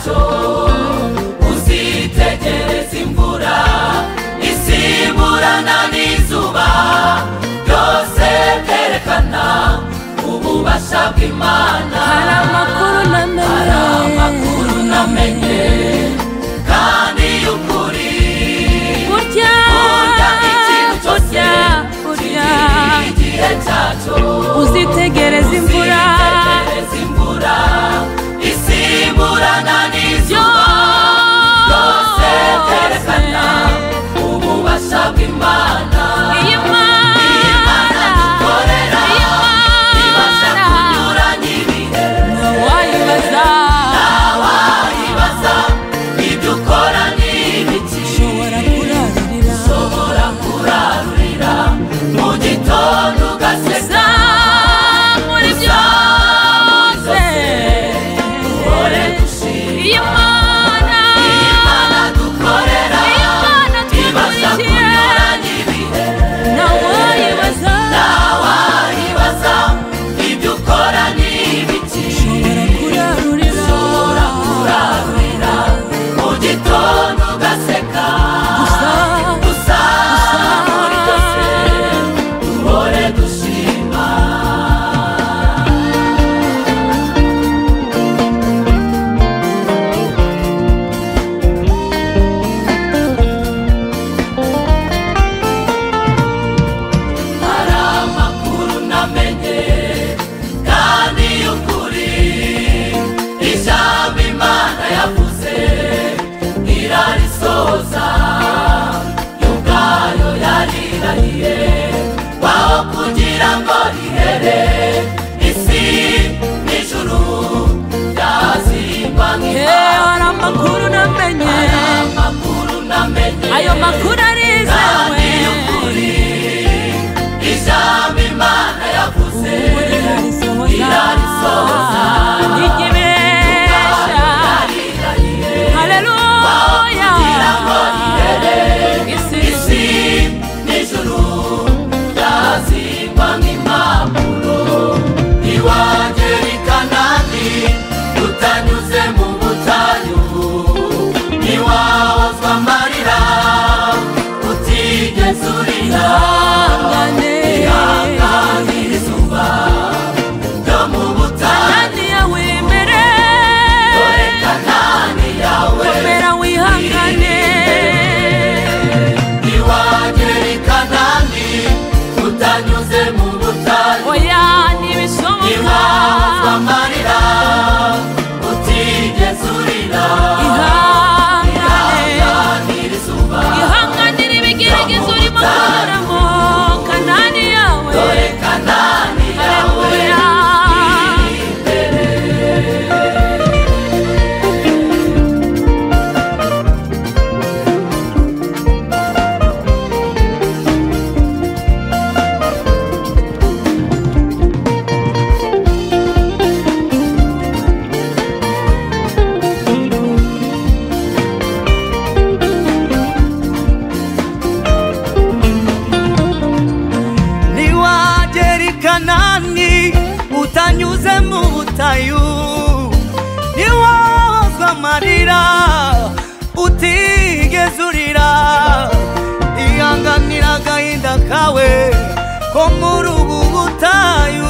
cyacu uzitegereza imvura isimburana n'izuba byose byerekana ububasha bw'Imana hari amakuru namenye kandi y'ukuri burya ikintu cyose kigira igihe cyacu uzitegereza imvura isimburana n'izuba byose byerekana ububasha bw'Imana ayo makuru arizewe ijambo Imana yavuze irarisohoza ntigibesha haleluya isi n'ijuru byazimba nk'impapuro ntiwagera i Kanani utanyuze mu butayu ntiwahozwa amarira utigeze urira ihanganira izuba ryo mu butayu dore Kanani yawe komera wihangane ntiwagera i Kanani utanyuze mu butayu oya ntibishoboka ntiwahozwa amarira utigeze urira ihanganira ibigeragezo urimo kunyuramo Kanani yawe dore Kanani yawe Kanani utanyuze mu butayu ntiwahozwa amarira utigeze urira ihanganira agahinda kawe ko muri ubu butayu